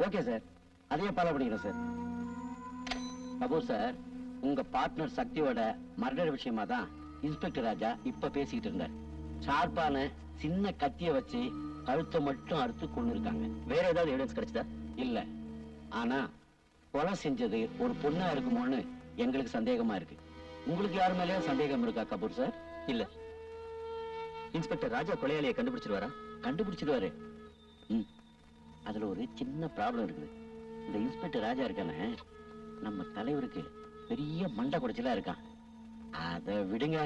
Okay sir, அதையே follow பண்ணிக்கிறேன் sir. Kapoor sir, உங்க பார்ட்னர் சக்தியோட மர்டர் விஷயமா தான் இன்ஸ்பெக்டர் ராஜா இப்ப பேசிக்கிட்டு இருந்தார். ஷார்ப்பான சின்ன கத்திய வச்சு கழுத்தை மட்டும் அறுத்து கொண்டு இருக்காங்க. வேற ஏதாவது எவிடன்ஸ் கிடைச்சதா? இல்ல, ஆனா கொலை செஞ்சது ஒரு பொண்ணா இருக்குமோன்னு எங்களுக்கு சந்தேகமா இருக்கு. உங்களுக்கு யாரு மேலேயும் சந்தேகம் இருக்கா கபூர் சார்? இல்ல. இன்ஸ்பெக்டர் ராஜா கொலையாளியை கண்டுபிடிச்சிருவாரா? கண்டுபிடிச்சிருவாரு. அதுல ஒரு சின்ன ப்ராப்ளம் இருக்குது. இந்த இன்ஸ்பெக்டர் ராஜா இருக்கானே, நம்ம தலைவருக்கு பெரிய மண்டை குடைச்சலா இருக்கான். அத விடுங்க,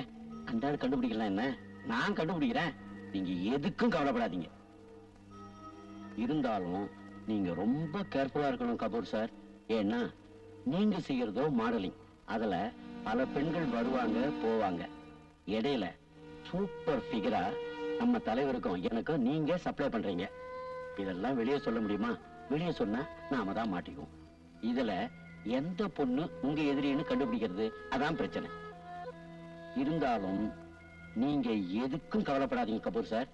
அந்த ஆள் கண்டுபிடிக்கலாம். என்ன, நான் கண்டுபிடிக்கிறேன். நீங்க எதுக்கும் கவலைப்படாதீங்க. இருந்தாலும் நீங்க ரொம்ப கேர்ஃபுல்லா இருக்கணும் கபூர் சார். ஏன்னா நீங்க செய்யறதோ மாடலிங், அதுல பல பெண்கள் வருவாங்க போவாங்க. இடையில சூப்பர் ஃபிகரா நம்ம தலைவருக்கும் எனக்கும் நீங்க சப்ளை பண்றீங்க. இதெல்லாம் வெளியே சொல்ல முடியுமா? வெளியே சொன்னா நாம தான் மாட்டிக்குவோம். இதுல எந்த பொண்ணு உங்க எதிரின்னு கண்டுபிடிக்கிறது அதான் பிரச்சனை. இருந்தாலும் நீங்க எதுக்கும் கவலைப்படாதீங்க கபூர் சார்,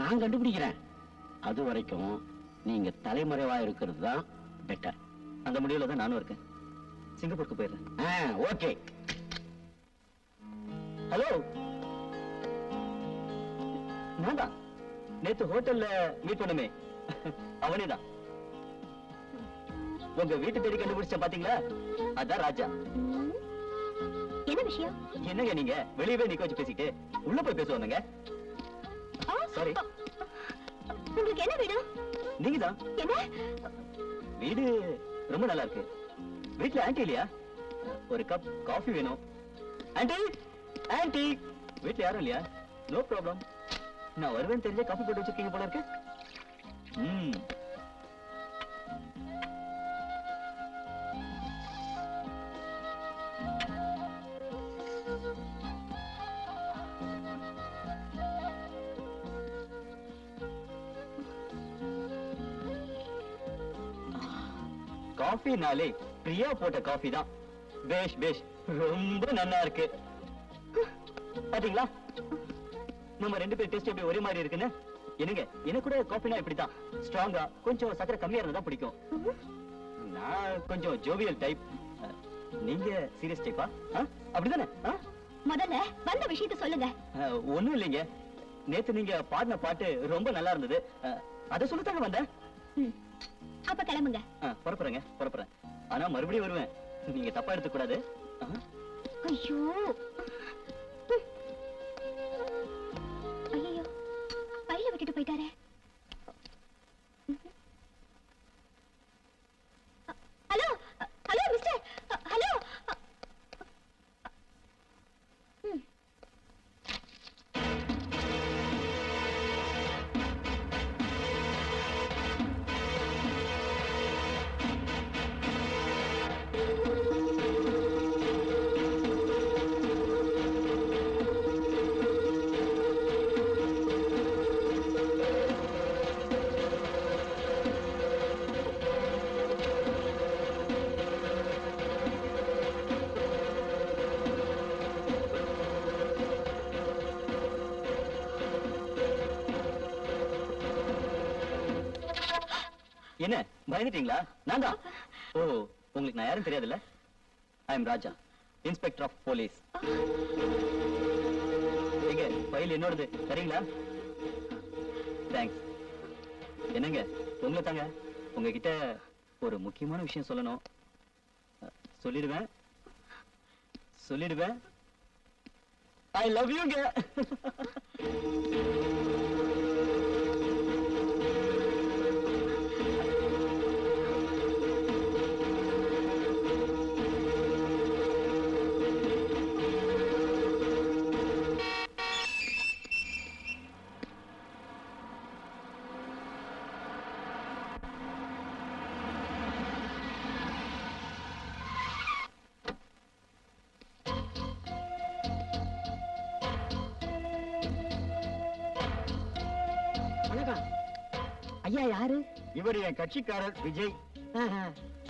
நான் கண்டுபிடிக்கிறேன். அது வரைக்கும் நீங்க தலைமறைவா இருக்கிறது தான் பெட்டர். அந்த முடிவுல தான் நானும் இருக்கேன். சிங்கப்பூருக்கு போயிடுறேன். ஓகே. ஹலோ, நான் தான் நேத்து ஹோட்டல்ல மீட் பண்ணுமே, அவனேதான். உங்க வீட்டு தேடி கண்டுபிடிச்ச பாத்தீங்களா? அதான் ராஜா. என்ன விஷயம்? என்னங்க நீங்க வெளியவே நிக்க வச்சு பேசிட்டு உள்ள போய் பேசுவாங்க. சாரி. உங்களுக்கு என்ன வேணும்? நீங்கதான். என்ன வீடு ரொம்ப நல்லா இருக்கு. வீட்டுல ஆன்ட்டி இல்லையா? ஒரு கப் காஃபி வேணும். ஆன்ட்டி, ஆன்ட்டி, வீட்டுல யாரும் இல்லையா? No problem. நான் வருவேன் தெரிஞ்ச காஃபி போட்டு வச்சிருக்கீங்க போல இருக்கு. காஃபினாலே பிரியா போட்ட காஃபி தான். பேஷ் பேஷ், ரொம்ப நல்லா இருக்கு. பாத்தீங்களா நம்ம ரெண்டு பேர் டேஸ்ட் எப்படி ஒரே மாதிரி இருக்குன்னு? என்னங்க, எனக்கு கூட காஃபினா இப்படிதான், ஸ்ட்ராங்கா கொஞ்சம் சக்கரை கம்மியா இருந்தா பிடிக்கும். நான் கொஞ்சம் ஜோவியல் டைப், நீங்க சீரியஸ் டைப்பா? அப்படிதானே? முதல்ல வந்த விஷயத்தை சொல்லுங்க. ஒண்ணும் இல்லைங்க, நேத்து நீங்க பாடின பாட்டு ரொம்ப நல்லா இருந்தது, அதை சொல்லத்தாங்க வந்தேன். அப்ப கிளம்புங்க. புறப்புறேங்க, புறப்புறேன். ஆனா மறுபடியும் வருவேன், நீங்க தப்பா எடுத்துக்க கூடாது. ஐயோ ஐயோ, பையில விட்டுட்டு போயிட்டாரே. Hello hello mister, hello. என்ன பயந்துட்டீங்களா? நான் தான். ஓ, உங்களுக்கு நான் யாரும் தெரியாதுல்ல? I am Raja, inspector of police. எங்க ஃபைல் என்னோடது, சரிங்களா? தேங்க்ஸ். என்னங்க, உங்களை தாங்க, உங்ககிட்ட ஒரு முக்கியமான விஷயம் சொல்லணும். சொல்லிடுவேன் சொல்லிடுவேன். ஐ லவ் யூங்க. ஐயா யாரு? இவர் என் கட்சிக்காரர் விஜய்.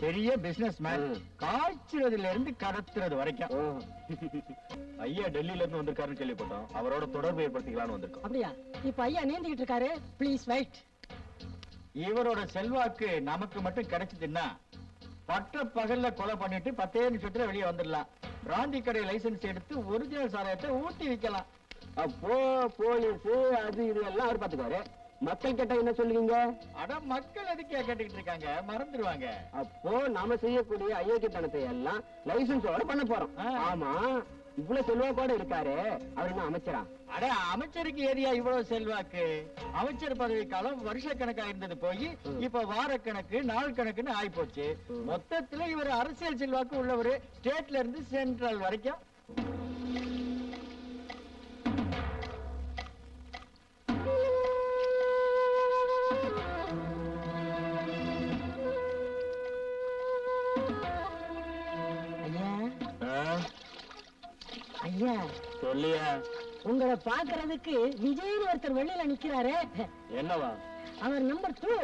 பெரிய பிசினஸ் மேன். காய்ச்சறதுல இருந்து கடத்துறது வரைக்கும். ஐயா டெல்லியில இருந்து வந்திருக்காருன்னு கேள்விப்பட்டோம். அவரோட தொடர்பு ஏற்படுத்திக்கலாம்னு வந்திருக்கோம். அப்படியா? இப்ப ஐயா நீந்திக்கிட்டு இருக்காரு. Please wait. இவரோட செல்வாக்கு நமக்கு மட்டும் கிடைச்சதுன்னா பட்ட பகல்ல கொலை பண்ணிட்டு 10 நிமிஷத்துல வெளியே வந்துடலாம். பிராந்தி கடை லைசென்ஸ் எடுத்து ஒரிஜினல் சாராயத்தை ஊத்தி விக்கலாம். அப்போ போலீஸ் அது இது எல்லாம் அவர் பாத்துக்குவாரு. மக்கள் கேட்டா என்ன சொல்லுவீங்க? அட மக்கள் எதுக்கே கேட்டுக்கிட்டு இருக்காங்க, மறந்துடுவாங்க. அப்போ நாம செய்யக்கூடிய அயோக்கியத்தனத்தை எல்லாம் லைசன்ஸோட பண்ண போறோம். ஆமா, இவ்வளவு செல்வாக்கோட இருக்காரு, அவர் என்ன அமைச்சரா? அட அமைச்சருக்கு ஏரியா இவ்வளவு செல்வாக்கு? அமைச்சர் பதவி காலம் வருஷக்கணக்கா இருந்தது போய் இப்ப வாரக்கணக்கு நாள் கணக்குன்னு ஆகி போச்சு. மொத்தத்துல இவர் அரசியல் செல்வாக்கு உள்ளவரு, ஸ்டேட்ல இருந்து சென்ட்ரல் வரைக்கும். ஐயா சொல்லியா? உங்களை பாக்குறதுக்கு விஜய்னு ஒருத்தர் வெளியில நிக்கிறாரு. என்னவா? அவர் நம்பர் 2,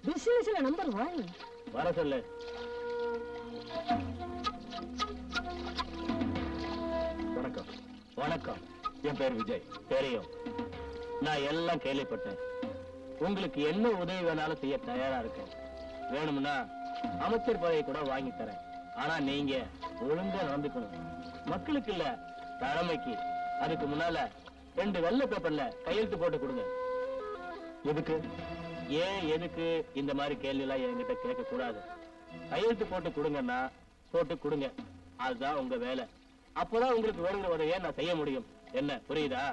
பிசினஸ்ல நம்பர் 1. வர சொல்லு. வணக்கம். வணக்கம். என் பேர் விஜய். தெரியும், நான் எல்லாம் கேள்விப்பட்டேன். உங்களுக்கு என்ன உதவி வேணாலும் செய்ய தயாரா இருக்கேன். வேணும்னா அமைச்சர் பதவி கூட வாங்கி தரேன். ஆனா நீங்க ஒழுங்கா நடந்துக்கணும். மக்களுக்கு இல்ல, தலைமைக்கு. அதுக்கு முன்னால 2 வெள்ளை பேப்பர்ல கையெழுத்து போட்டு கொடுங்க. எதுக்கு? ஏன் எதுக்கு இந்த மாதிரி கேள்வி எல்லாம் என்கிட்ட கேட்க கூடாது. கையெழுத்து போட்டு கொடுங்கன்னா போட்டு கொடுங்க, அதுதான் உங்க வேலை. அப்பதான் உங்களுக்கு வேணுங்கிற உதவியை நான் செய்ய முடியும். என்ன புரியுதா?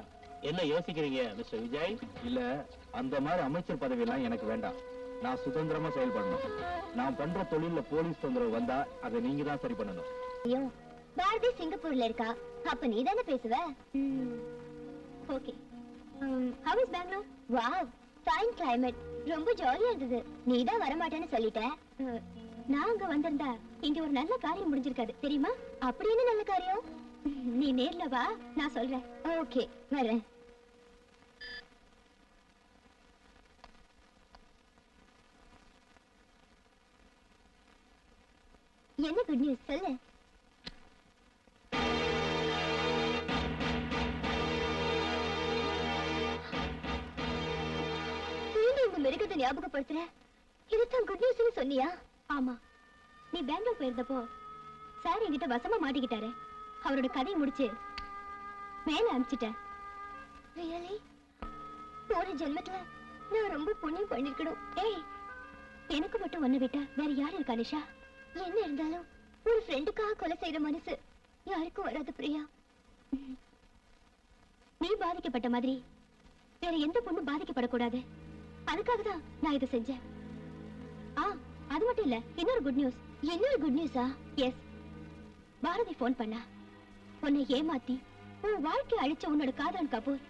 என்ன யோசிக்கிறீங்க மிஸ்டர் விஜய்? இல்ல, அந்த மாதிரி அமைச்சர் பதவி எல்லாம் எனக்கு வேண்டாம். நான் சுதந்திரமா செயல்படணும். நான் பண்ற தொழில போலீஸ் தொந்தரவு வந்தா அதை நீங்க தான் சரி பண்ணணும். ஐயோ, பாரதி சிங்கப்பூர்ல இருக்கா, அப்ப நீ தானே பேசுவ. Okay. How is Bangalore? Wow, fine climate. ரொம்ப ஜாலியா இருந்தது. நீ தான் வர மாட்டேன்னு சொல்லிட்ட. நான் அங்க வந்திருந்தா இங்க ஒரு நல்ல காரியம் முடிஞ்சிருக்காது தெரியுமா? அப்படி என்ன நல்ல காரியம்? நீ நேர்ல வா, நான் சொல்றேன். ஓகே, வரேன். என்ன குட் நியூஸ் சொல்லு. மிருகத்தை ஞாபகப்படுத்துற, இதுதான் குட் நியூஸ் சொன்னியா? ஆமா, நீ பெங்களூர் போயிருந்தப்போ சார் என்கிட்ட வசமா மாட்டிக்கிட்டாரு. அவரோட கதையை முடிச்சு மேல அனுப்பிச்சிட்டேன். ரியலி? போற ஜென்மத்துல நான் ரொம்ப புண்ணியம் பண்ணிருக்கணும். ஏய், எனக்கு மட்டும் ஒண்ணு விட்டா வேற யாரு இருக்கா நிஷா? என்ன இருந்தாலும் ஒரு ஃப்ரெண்டுக்காக கொலை செய்யற மனசு யாருக்கும் வராது பிரியா. நீ பாதிக்கப்பட்ட மாதிரி வேற எந்த பொண்ணும் பாதிக்கப்படக்கூடாது. அதுக்காக தான் நான் இதை செஞ்சேன். அது மட்டும் இல்ல, இன்னொரு குட் நியூஸ். இன்னொரு குட் நியூஸா? எஸ், பாரதி போன் பண்ணா. உன்னை ஏமாத்தி உன் வாழ்க்கை அழிச்ச உன்னோட காதலன் கபூர்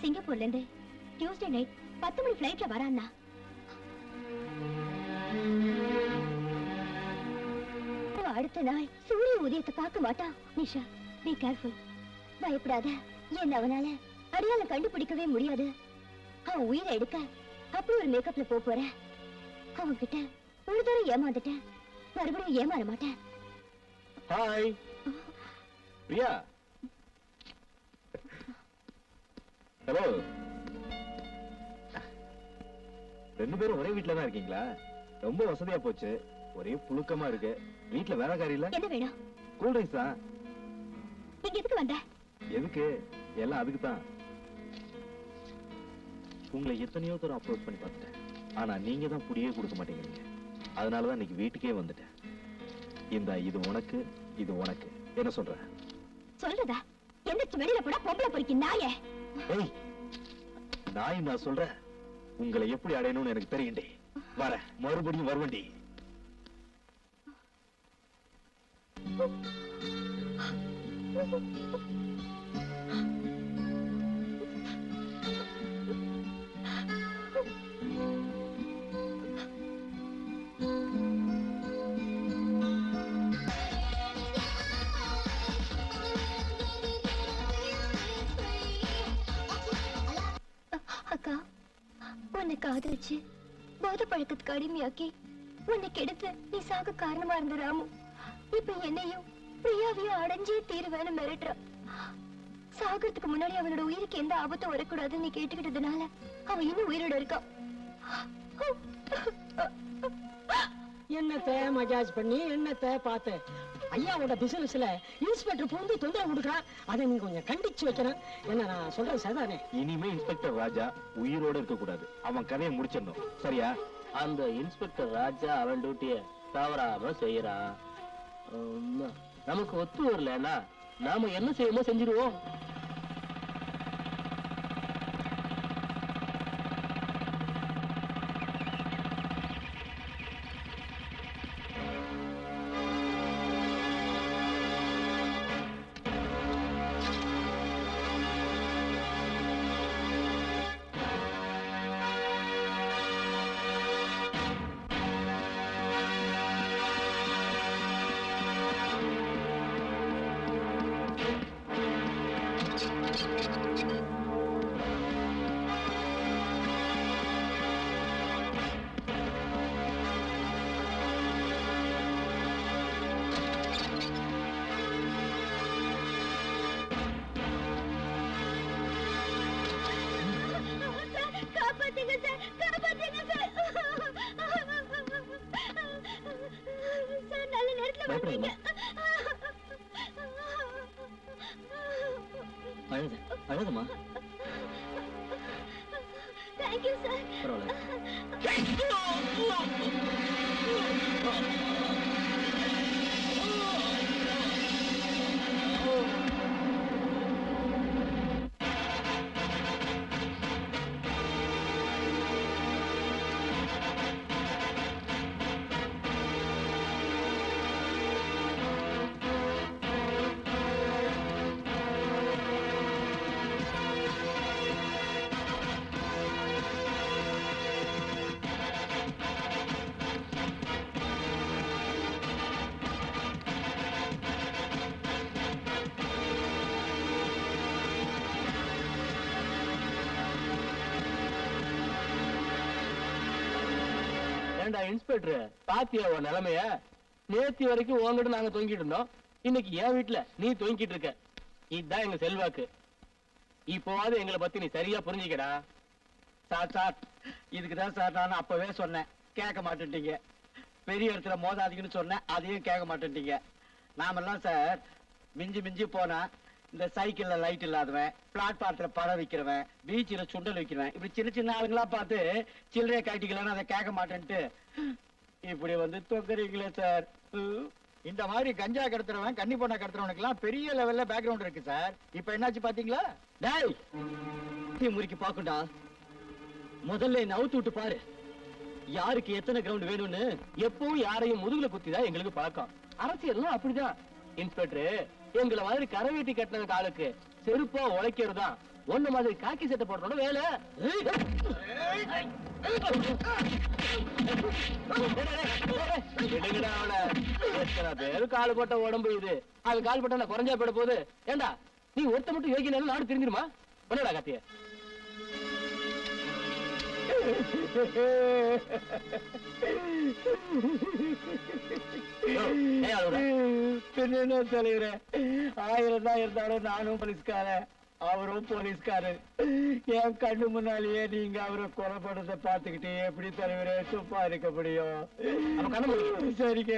சிங்கப்பூர்ல இருந்து டியூஸ்டே நைட் 10 மணி பிளைட்ல வரான்னா. அடுத்த நாள் சூரிய உதயத்தை பார்க்க மாட்டான். Nisha, be careful. பயப்படாத. என்ன அவனால அடையாளம் கண்டுபிடிக்கவே முடியாது. அவன் உயிரை எடுக்க அப்படி ஒரு மேக்கப்ல போற. அவன் கிட்ட ஒரு தடவை ஏமாந்துட்டேன், மறுபடியும் ஏமாற மாட்டேன். ஹாய் பிரியா. ஹலோ. 2 பேரும் ஒரே வீட்ல தான் இருக்கீங்களா? ரொம்ப வசதியா போச்சு. ஒரே புழுக்கமா இருக்கு. வீட்ல வேற காரியம் இல்ல? என்ன வேணும்? கூல் ட்ரிங்க்ஸ் தான். இங்க எதுக்கு வந்த? எதுக்கு? எல்லாம் அதுக்கு தான். உங்களை எத்தனையோ தூரம் அப்ரோச் பண்ணி பார்த்துட்டேன். ஆனா நீங்க தான் புடியே கொடுக்க மாட்டேங்கிறீங்க. அதனாலதான் இன்னைக்கு வீட்டுக்கே வந்துட்டேன். இது உனக்கு, இது உனக்கு. என்ன சொல்ற? சொல்றதா? எந்திரிச்சு வெளியில போடா பொம்பளை பொறுக்கி நாயே. ஏய், நாய் நான் சொல்றேன். உங்களை எப்படி அடையணும்னு எனக்கு தெரியுண்டே. வர மறுபடியும் வருவண்டி. அக்கா, உன்னை காதலிச்சு போத பழக்கத்துக்கு அடிமையாக்கி உன்னை கெடுத்து நீ சாக காரணமா இருந்த ராமு இப்ப என்னையும் பிரியாவையும் அடைஞ்சே தீருவேன்னு மிரட்டுற. சாகிறதுக்கு முன்னாடி அவனோட உயிருக்கு எந்த ஆபத்தும் வரக்கூடாதுன்னு நீ கேட்டுக்கிட்டதுனால அவன் இன்னும் உயிரோட இருக்கான். என்னத்த மஜாஜ் பண்ணி என்னத்த பார்த்தேன். ஐயாவோட பிசினஸ்ல இன்ஸ்பெக்டர் புகுந்து தொந்தரவு கொடுக்குறான். அதை நீங்க கொஞ்சம் கண்டிச்சு வைக்கணும். என்ன நான் சொல்றது சரிதானே? இனிமே இன்ஸ்பெக்டர் ராஜா உயிரோட இருக்க கூடாது. அவன் கதையை முடிச்சிடணும். சரியா? அந்த இன்ஸ்பெக்டர் ராஜா அவன் டியூட்டிய தவறாம செய்யறான். நமக்கு ஒத்து வரலன்னா நாம என்ன செய்யணுமோ செஞ்சிருவோம். காப்பாத்துங்க சார், காப்பாத்துங்க சார். சார் நல்ல நேரத்துல வந்தீங்க. அழுதுமா? Thank you sir. ஏண்டா இன்ஸ்பெக்டர், பாத்தியா உன் நிலைமைய? நேத்தி வரைக்கும் உங்ககிட்ட நாங்க தொங்கிட்டு இருந்தோம். இன்னைக்கு என் வீட்டுல நீ தொங்கிட்டு இருக்க. இதுதான் எங்க செல்வாக்கு. இப்போவாது எங்களை பத்தி நீ சரியா புரிஞ்சுக்கடா. சார் சார், இதுக்குதான் சார் நான் அப்பவே சொன்னேன், கேட்க மாட்டேன்ட்டீங்க. பெரிய இடத்துல மோதாதீங்கன்னு சொன்னேன், அதையும் கேட்க மாட்டேன்ட்டீங்க. நாமெல்லாம் சார் மிஞ்சி மிஞ்சி போனா இந்த சைக்கிள்ல லைட் இல்லாதவன், பிளாட்பாரத்துல பழம் விக்கிறவன், பீச்சில் சுண்டல் விக்கிறவன், இப்படி சின்ன சின்ன ஆளுங்களா பார்த்து சில்லறைய காட்டிக்கலான்னு அதை கேட்க மாட்டேன்ட்டு இப்படி வந்து தொங்குறீங்களே சார். இந்த மாதிரி கஞ்சா கடத்துறவன், கன்னி பொண்ணை கடத்துறவனுக்கு எல்லாம் பெரிய லெவல்ல பேக்ரவுண்ட் இருக்கு சார். இப்ப என்னாச்சு பாத்தீங்களா? டேய், நீ முறுக்கி பாக்குண்டா. முதல்ல என்ன அவுத்து விட்டு பாரு. யாருக்கு எத்தனை கிரவுண்ட் வேணும்னு எப்பவும் யாரையும் முதுகுல குத்திதான் எங்களுக்கு பழக்கம். அரசியல்லாம் அப்படிதான். இன்ஸ்பெக்டர், எங்களை மாதிரி கரை வெட்டி கட்டின ஆளுக்கு செருப்பா உழைக்கிறதுதான் ஒண்ணு மாதிரி காக்கி சட்டை போடுறோட வேலை. எத்தனை பேரு கால் போட்ட உடம்பு இது. அது கால் போட்டா குறைஞ்சா போயிட போகுது. ஏண்டா நீ ஒருத்த மட்டும் யோகினா நாடு தெரிஞ்சிருமா? பண்ணடா காத்திய. பின்ன தலைவரே, 1000 தான் இருந்தாலும் நானும் போலீஸ்காரன், அவரும் போலீஸ்காரு. என் கண்ணு முன்னாலேயே நீங்க அவரை கொலைப்படுறத பாத்துக்கிட்டு எப்படி தலைவரே சும்மா இருக்க முடியும்? சரிங்க.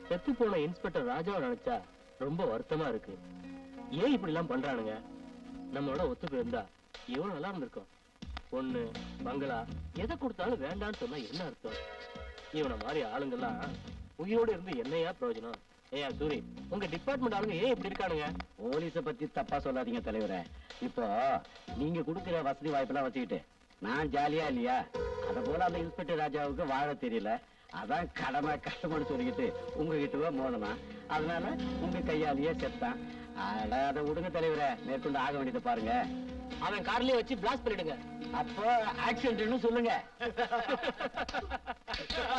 செத்து போன இன்ஸ்பெக்டர் ராஜாவை நினைச்சா ரொம்ப வருத்தமா இருக்கு. ஏன் இப்படி எல்லாம் பண்றானுங்க? நம்மளோட ஒத்து போயிருந்தா எவ்வளவு நல்லா இருந்திருக்கும். பொண்ணு பங்களா எதை கொடுத்தாலும் வேண்டான்னு சொன்னா என்ன அர்த்தம்? இவனை மாதிரி ஆளுங்கெல்லாம் உயிரோடு இருந்து என்னையா பிரயோஜனம்? ஏயா சூரி, உங்க டிபார்ட்மெண்ட் ஆளுங்க ஏன் இப்படி இருக்கானுங்க? போலீஸ பத்தி தப்பா சொல்லாதீங்க தலைவரே. இப்போ நீங்க கொடுக்கிற வசதி வாய்ப்பெல்லாம் வச்சுக்கிட்டு நான் ஜாலியா இல்லையா? அத போல அந்த இன்ஸ்பெக்டர் ராஜாவுக்கு வாழ தெரியல. அதான் கடமை கஷ்டம்னு சொல்லிக்கிட்டு உங்ககிட்ட மோதனா. அதனால உங்க கையாலேயே செத்தான். அதை விடுங்க தலைவரே, மேற்கொண்டு ஆக வேண்டியதை பாருங்க. அவன் கார்லயே வச்சு பிளாஸ்ட் பண்ணிடுங்க. அப்போ ஆக்சிடென்ட்னு சொல்லுங்க.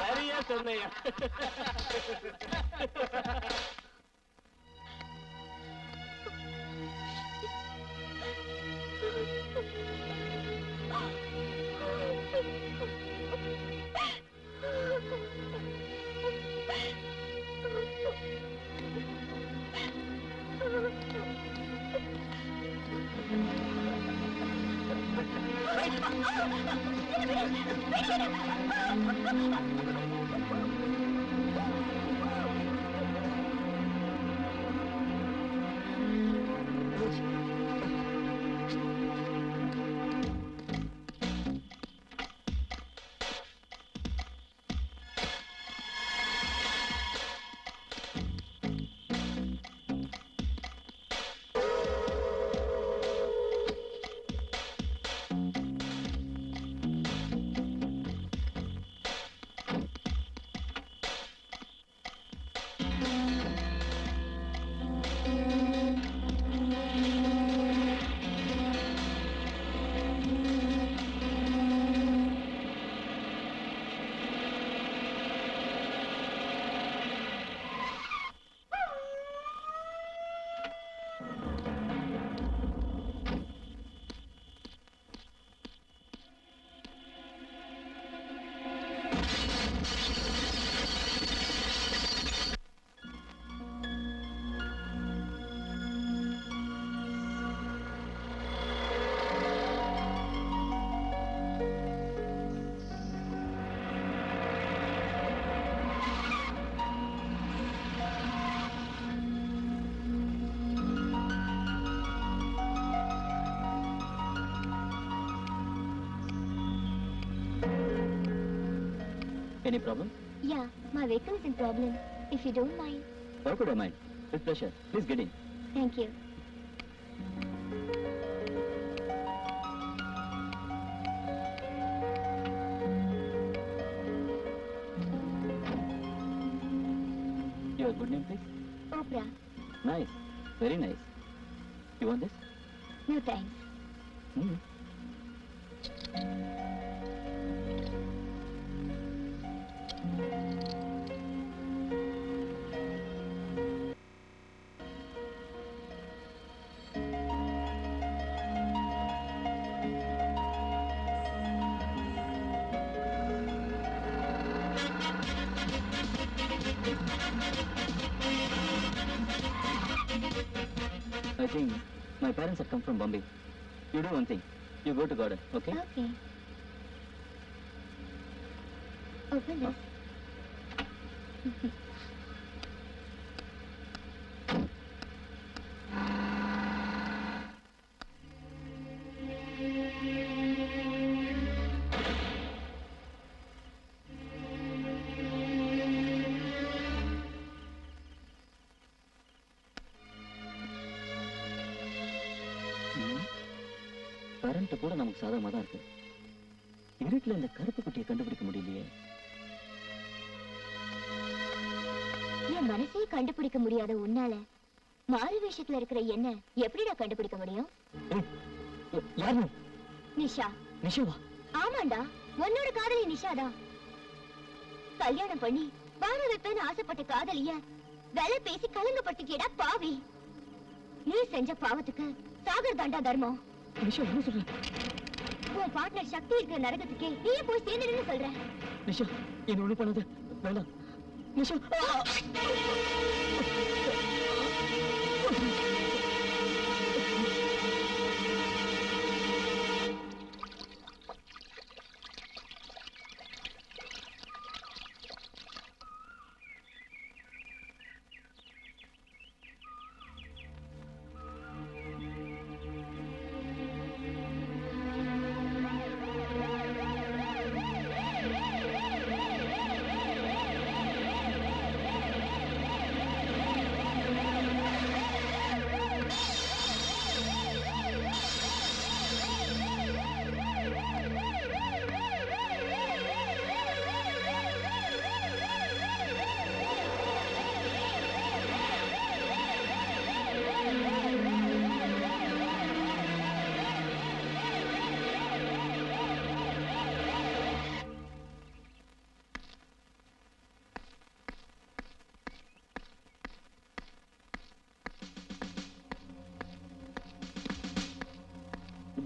சரியா சொன்னையா? Any problem? Yeah, my vehicle is in problem. If you don't mind. Why could I mind? With pleasure. Please get in. Thank you. Your good name, please? Oprah. Nice. Very nice. You want this? No thanks. Hmm. I think my parents have come from Bombay. You do one thing. You go to garden, okay? Okay. Open this. Current கூட நமக்கு சாதகமா தான் இருக்கு. இருட்டுல இந்த கருப்பு குட்டியை கண்டுபிடிக்க முடியலையே. என் மனசே கண்டுபிடிக்க முடியாத உன்னால மாறு வேஷத்துல இருக்கிற என்ன எப்படிடா கண்டுபிடிக்க முடியும்? யாரு? நிஷா. நிஷாவா? ஆமாண்டா, உன்னோட காதலி நிஷாதான். கல்யாணம் பண்ணி வாழ வைப்பேன்னு ஆசைப்பட்ட காதலிய வேலை பேசி கலங்கப்பட்டுக்கேடா பாவி. நீ செஞ்ச பாவத்துக்கு சாகர் தாண்டா தர்மம். நிஷா என்ன சொல்ற? உன் பார்ட்னர் சக்தி இருக்கிற நரகத்துக்கே நீயே போய் சேர்ந்துடுன்னு சொல்ற. நிஷா என்ன ஒண்ணு பண்ணாத, வேண்டாம் Nisha.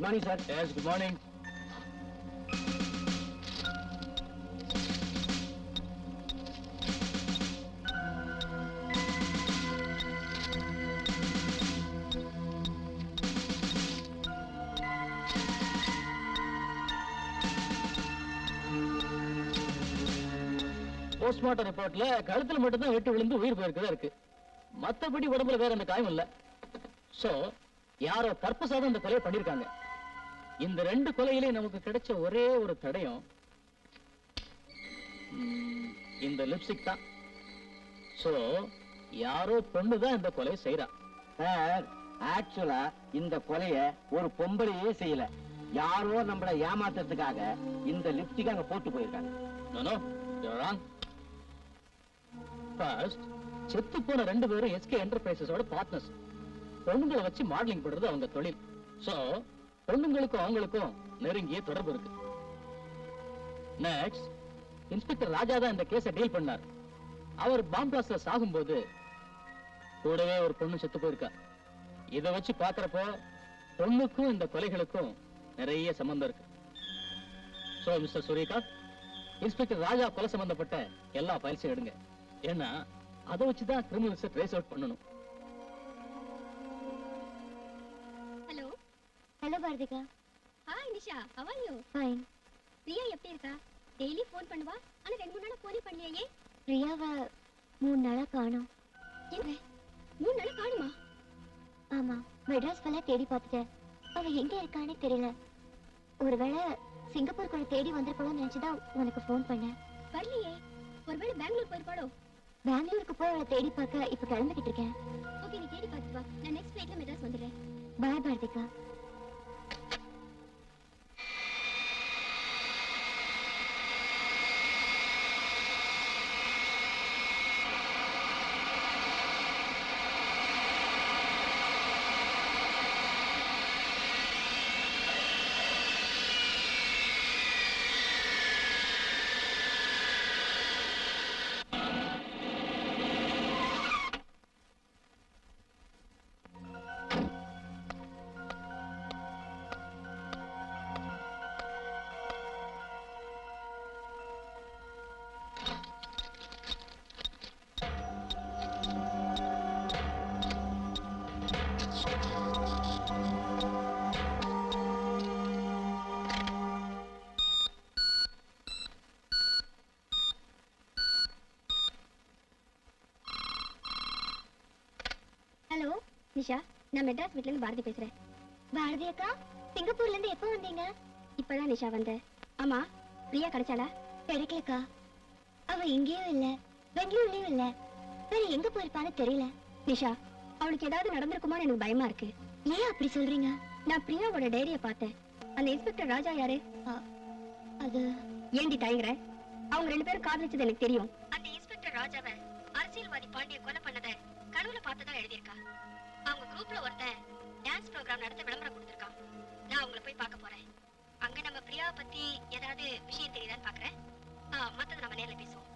Good morning sir. Yes good morning. Postmortem ரிப்போர்ட்ல கழுத்துல மட்டும் தான் வெட்டு விழுந்து உயிர் போயிருக்கதா இருக்கு. மத்தபடி உடம்புல வேற அந்த காயம் இல்ல. சோ யாரோ பர்பஸா தான் இந்த கொலையை பண்ணிருக்காங்க. இந்த 2 கொலையிலே நமக்கு கிடைச்ச ஒரே ஒரு தடயம் இந்த லிப்ஸ்டிக் தான். சோ யாரோ பொண்ணு தான் இந்த கொலையை செய்யறா. சார், ஆக்சுவலா இந்த கொலைய ஒரு பொம்பளையே செய்யல. யாரோ நம்மள ஏமாத்துறதுக்காக இந்த லிப்ஸ்டிக் அங்க போட்டு போயிருக்காங்க. No, no, you're wrong. First, செத்து போன 2 பேரும் எஸ்கே என்டர்பிரைசஸோட பார்ட்னர்ஸ். பொண்ணுங்களை வச்சு மாடலிங் பண்றது அவங்க தொழில். சோ பொண்ணுங்களுக்கும் அவங்களுக்கும் நெருங்கிய தொடர்பு இருக்கு. நெக்ஸ்ட், இன்ஸ்பெக்டர் ராஜா தான் இந்த கேஸை டீல் பண்ணார். அவர் பாம் பிளாஸ்ட்ல சாகும்போது கூடவே ஒரு பொண்ணு செத்து போயிருக்கா. இத வச்சு பாக்குறப்போ பொண்ணுக்கும் இந்த கொலைகளுக்கும் நிறைய சம்பந்தம் இருக்கு. So mister Suryakanth, inspector Raja கொலை சம்பந்தப்பட்ட எல்லா ஃபைல்ஸையும் எடுங்க. ஏன்னா அதை வச்சுதான் கிரிமினல்ஸை ட்ரேஸ் அவுட் பண்ணணும். Hello hello Bharathika. Hi Nisha, how are you? Fine. Priya எப்படி இருக்கா? டெய்லி ஃபோன் பண்ணுவா, ஆனா 2-3 நாளா ஃபோனே பண்ணலையே. பிரியாவை 3 நாளா காணோம். என்ன 3 நாளா காணுமா? ஆமா, மெட்ராஸ் ஃபுல்லா தேடி பார்த்துட்டேன். அவ எங்க இருக்கானே தெரியல. ஒருவேளை சிங்கப்பூர் கூட தேடி வந்திருக்கணும்னு நினைச்சுதான் உனக்கு ஃபோன் பண்ணேன். வரலையே. ஒருவேளை பெங்களூர் போயிருப்பாளோ? பெங்களூருக்கு போய் அவளை தேடி பார்க்க இப்ப கிளம்பிக்கிட்டு இருக்கேன். ஓகே, நீ தேடி பார்த்து வா. நான் நெக்ஸ்ட் ஃளைட்ல மெட்ராஸ் வந்துடுறேன். பாய் பாரதிகா. ஹலோ நிஷா, நான் மெட்ராஸ் வீட்ல இருந்து பாரதி பேசுறேன். பாரதி அக்கா, சிங்கப்பூர்ல இருந்து எப்போ வந்தீங்க? இப்பதான் நிஷா வந்தேன். ஆமா, பிரியா கிடைச்சாளா? கிடைக்கலக்கா. அவ இங்கேயும் இல்ல, பெங்களூர்லயும் இல்ல. வேற எங்க போயிருப்பான்னு தெரியல. நிஷா, அவளுக்கு ஏதாவது நடந்திருக்குமான்னு எனக்கு பயமா இருக்கு. ஏன் அப்படி சொல்றீங்க? நான் பிரியாவோட டைரிய பார்த்தேன். அந்த இன்ஸ்பெக்டர் ராஜா யாரு? அது ஏண்டி தயங்குற? அவங்க 2 பேரும் காதலிச்சது எனக்கு தெரியும். அந்த இன்ஸ்பெக்டர் ராஜாவை அரசியல்வாதி பாண்டிய கொலை பண்ணதை கனவுல பார்த்ததா எழுதியிருக்கா. அவங்க குரூப்ல ஒருத்தன் டான்ஸ் ப்ரோகிராம் நடத்த விளம்பரம் கொடுத்திருக்கான். நான் அவங்கள போய் பார்க்க போறேன். அங்க நம்ம பிரியாவை பத்தி ஏதாவது விஷயம் தெரியுதான்னு பாக்குறேன். மத்தத நம்ம நேர்ல பேசுவோம்.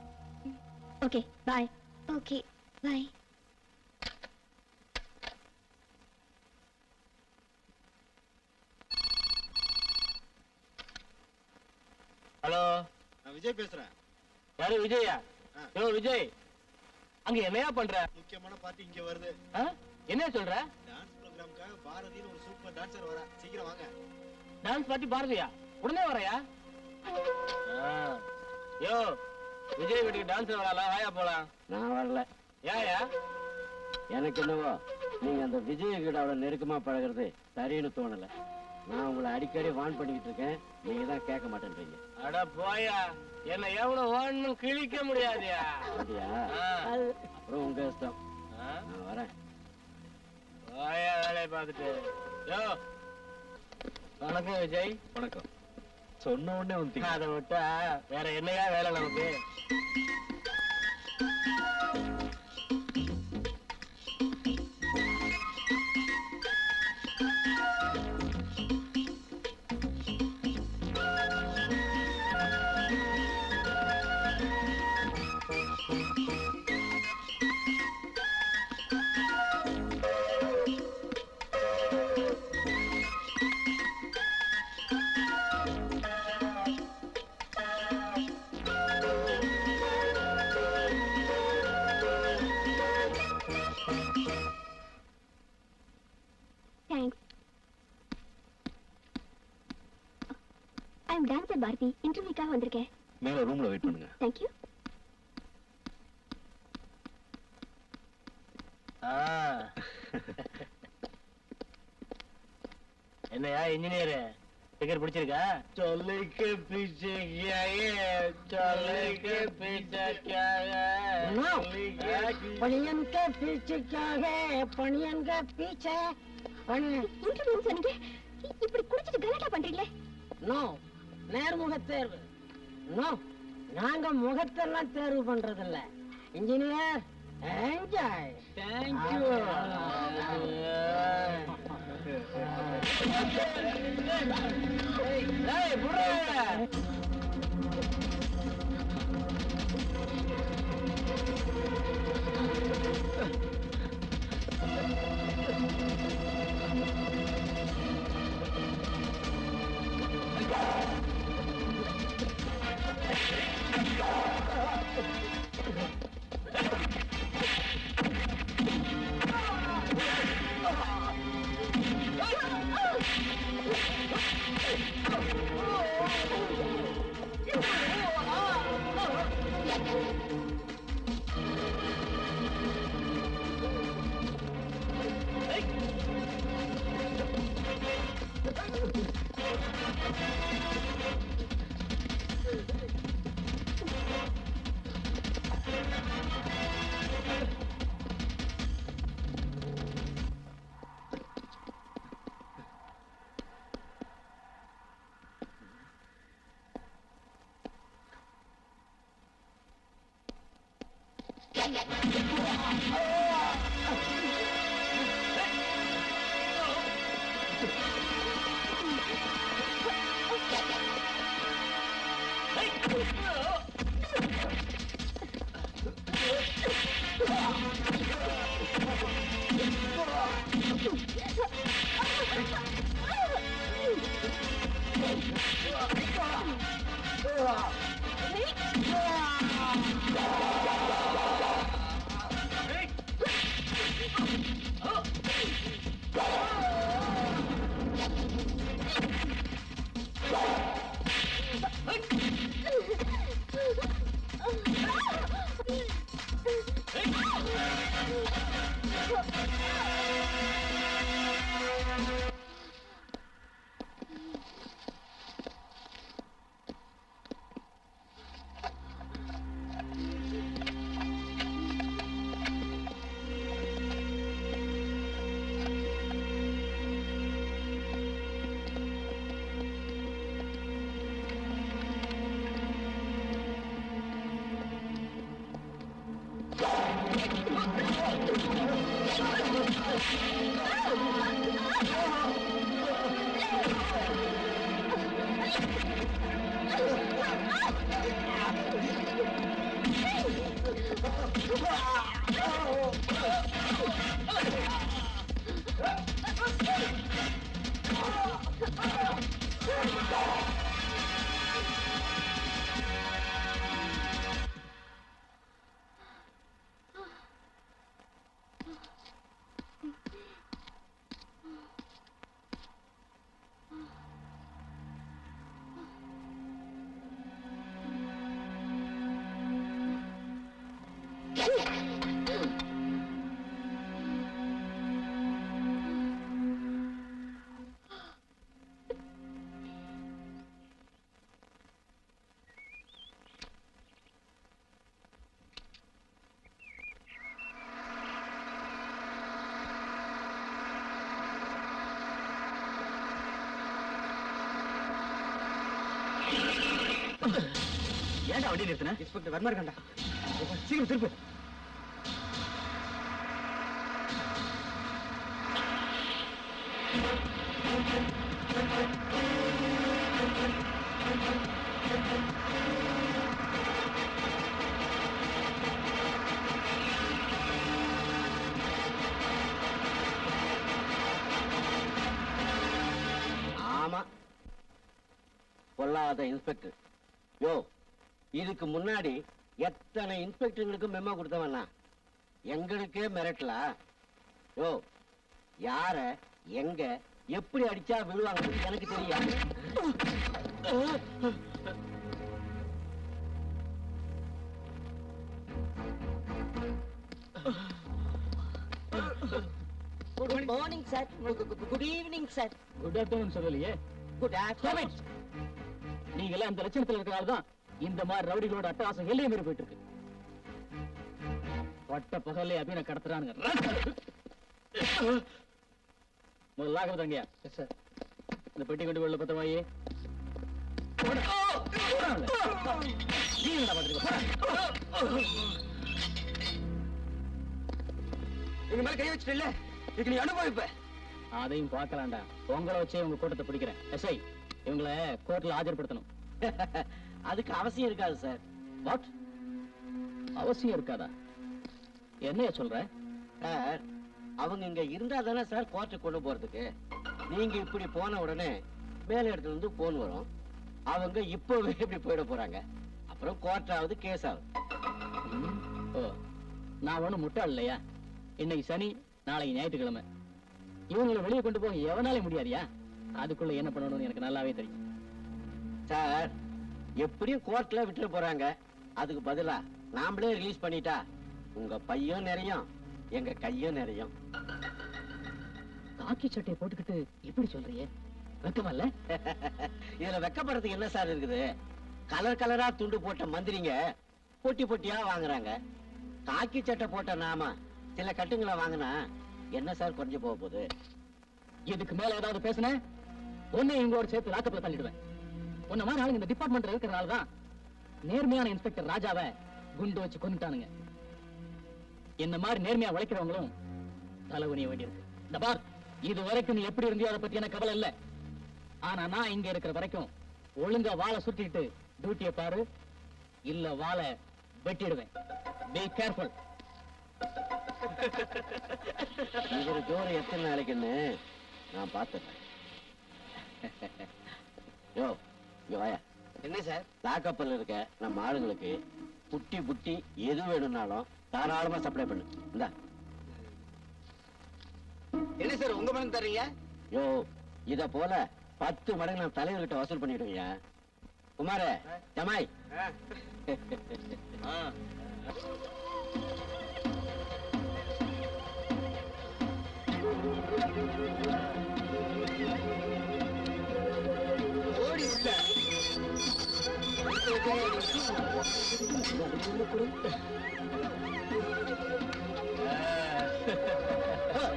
Okay bye. Okay bye. Hello, நான் விஜய் பேசுறேன். யாரு விஜயா? யோ விஜய், அங்க என்னையா பண்ற? முக்கியமான பார்ட்டி இங்க வருது. என்ன சொல்ற? டான்ஸ் ப்ரோகிராமுக்காக பாரதின்னு ஒரு சூப்பர் டான்சர் வரா. சீக்கிரம் வாங்க. டான்ஸ் பார்ட்டி பாரதியா? உடனே வரையா? யோ விஜய் வீட்டுக்கு டான்ஸ் வரலாம், வாயா போலாம். நான் வரல. ஏயா? எனக்கு என்னவோ நீங்க அந்த விஜய் கிட்ட அவ்வளவு நெருக்கமா பழகிறது சரின்னு தோணல. நான் உங்களை அடிக்கடி வான் பண்ணிக்கிட்டு இருக்கேன், நீங்க தான் கேட்க மாட்டேன்றீங்க. அட போயா, என்ன எவ்வளவு வான்னு கிழிக்க முடியாதியா? அப்படியா? அப்புறம் உங்க இஷ்டம். நான் வரேன். போயா வேலையை பார்த்துட்டு. யோ வணக்கம் விஜய். வணக்கம். சொன்ன உடனே வந்து அதை விட்டா வேற என்னையா வேலை நமக்கு? ஐ அம் டான்சர் பாரதி, இன்டர்வியூக்காக வந்திருக்கேன். மேல ரூம்ல வெயிட் பண்ணுங்க. Thank you. என்னையா இன்ஜினியர் டிக்கெட் பிடிச்சிருக்கா? चले के पीछे क्या है, चले के पीछे क्या है, பணியன் के पीछे क्या है, பணியன் के पीछे இன்டர்வியூ சொன்னீங்க, இப்படி குடிச்சிட்டு கலாட்டா பண்றீங்களே? நோ நேர்முக தேர்வு. நோ, நாங்க முகத்தெல்லாம் தேர்வு பண்றது இல்ல. Engineer enjoy. தேங்க்யூ. ஏன்டா வண்டி நிறுத்தின? இன்ஸ்பெக்டர் வர்மா இருக்காண்டா. சீக்கிரம் திருப்பு. ஆமா, பொல்லாத இன்ஸ்பெக்டர். யோ, இதுக்கு முன்னாடி எத்தனை இன்ஸ்பெக்டர்களுக்கு மெமோ கொடுத்தவனா? எங்களுக்கே மிரட்டலா? யோ, யார எங்க எப்படி அடிச்சா விழுவாங்கன்னு எனக்கு தெரியாது. Good morning sir. Good evening sir. Good afternoon சொல்லலையே. Good afternoon. நீங்க எல்லாம் இந்த லட்சணத்துல இருக்கிறனால தான் இந்த மாதிரி ரவுடிகளோட அட்டகாசம் எல்லையை மீறி போயிட்டு இருக்கு. பட்ட பகல்ல அபின கடத்துறானுங்க. முதல்ல ஆகிறது தங்கயா. சார் இந்த பெட்டி கொண்டு உள்ள பத்திரமாயே. எங்க மேல கை வச்சுட்டு இதுக்கு நீ அனுபவிப்ப. அதையும் பார்க்கலாம்டா. உங்களை வச்சே உங்க கூட்டத்தை பிடிக்கிறேன். எஸ்ஐ இவங்களை கோர்ட்ல ஆஜர்படுத்தணும். அதுக்கு அவசியம் இருக்காது சார். வாட்? அவசியம் இருக்காதா? என்னைய சொல்ற? சார் அவங்க இங்க இருந்தா தானே சார் கோர்ட்டுக்கு கொண்டு போறதுக்கு. நீங்க இப்படி போன உடனே மேல இடத்துல இருந்து போன் வரும். அவங்க இப்பவே இப்படி போயிட போறாங்க. அப்புறம் கோர்ட் ஆகுது, கேஸ் ஆகுது. ஓ, நான் ஒண்ணும் முட்டாள் இல்லையா? இன்னைக்கு சனி, நாளைக்கு ஞாயிற்றுக்கிழமை. இவங்களை வெளியே கொண்டு போக எவனாலே முடியாதியா? அதுக்குள்ள என்ன பண்ணணும்னு எனக்கு நல்லாவே தெரியும். சார் எப்படியும் கோர்ட்ல விட்டுற போறாங்க. அதுக்கு பதிலா நாமளே ரிலீஸ் பண்ணிட்டா உங்க பையும் நிறையும், எங்க கையும் நிறையும். காக்கி சட்டையை போட்டுக்கிட்டு இப்படி சொல்றியே, வெக்கமா இல்ல? இதுல வெக்கப்படுறதுக்கு என்ன சார் இருக்குது? கலர் கலரா துண்டு போட்ட மந்திரிங்க பொட்டி பொட்டியா வாங்குறாங்க. காக்கி சட்டை போட்ட நாம சில கட்டுங்களை வாங்கினா என்ன சார் குறைஞ்சு போக போகுது? இதுக்கு மேல ஏதாவது பேசுன உன்னை இவங்களோட சேர்த்து லாக்கப்ல தள்ளிடுவேன். உன்ன மாதிரி ஆளுங்க இந்த டிபார்ட்மெண்ட்ல இருக்கிறனால தான் நேர்மையான இன்ஸ்பெக்டர் ராஜாவை குண்டு வச்சு கொன்னுட்டானுங்க. என்ன மாதிரி நேர்மையா உழைக்கிறவங்களும் தலைவனிய வேண்டியிருக்கு. இந்த பார், இது வரைக்கும் நீ எப்படி இருந்தியோ அதை பத்தி எனக்கு கவலை இல்ல. ஆனா நான் இங்க இருக்கிற வரைக்கும் ஒழுங்கா வாளை சுட்டிட்டு டியூட்டியை பாரு, இல்ல வாளை வெட்டிடுவேன். Be careful. இவரு ஜோறு எத்தனை நாளைக்குன்னு நான் பார்த்துறேன். யோ இங்க வாயா. என்ன சார்? லாக்கப்பல்ல இருக்க நம்ம ஆளுங்களுக்கு புட்டி புட்டி எது வேணும்னாலும் தாராளமா சப்ளை பண்ணு. இந்தா. என்ன சார் உங்க மனம் தர்றீங்க? யோ இத போல 10 மடங்கு நான் தலைவர்கிட்ட வசூல் பண்ணிடுவியா? குமார ஜமாய். ஓடி உள்ள.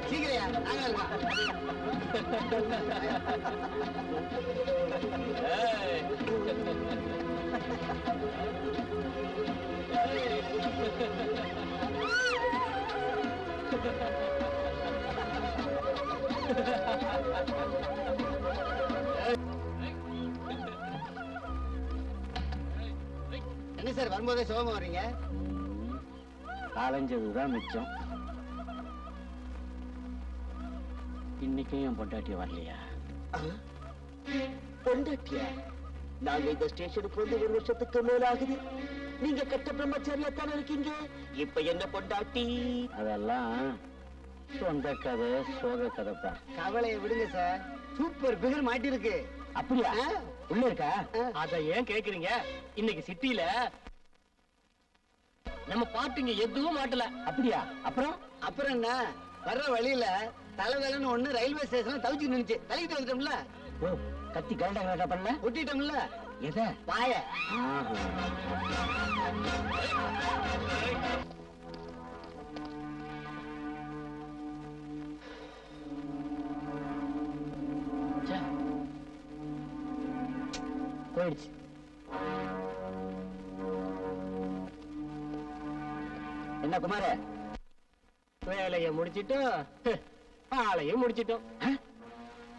சீக்கிரையா நாங்க என்ன சார் வரும்போதே சோகமா வர்றீங்க? காலஞ்சதுதான் மிச்சம். இன்னைக்கும் என் பொண்டாட்டி வரலையா? பொண்டாட்டியா? நாங்க இந்த ஸ்டேஷனுக்கு வந்து 1 வருஷத்துக்கு மேல ஆகுது. நீங்க கட்ட பிரம்மச்சாரியா தானே இருக்கீங்க. இப்ப என்ன பொண்டாட்டி? அதெல்லாம் சொந்த கதை, சோக கதைப்பா. கவலையை விடுங்க சார். Super figure மாட்டிருக்கு. அப்படியா? உள்ள இருக்கா? அத ஏன் கேக்குறீங்க? இன்னைக்கு சிட்டில நம்ம பாட்டுங்க எதுவும் மாட்டல. அப்படியா? அப்புறம் அப்புறம் என்ன, வர்ற வழியில தலைவலன்னு ஒண்ணு ரயில்வே ஸ்டேஷன்ல தவிச்சு நின்னுச்சு. தலைக்கிட்டு வந்துட்டோம்ல, ஓ கத்தி கரண்டா கரண்டா பண்ணல? ஒட்டிட்டோம்ல எதை? பாய. போயிடுச்சு. என்ன குமார, வேலையை முடிச்சிட்டோம், ஆளையும் முடிச்சிட்டோம்.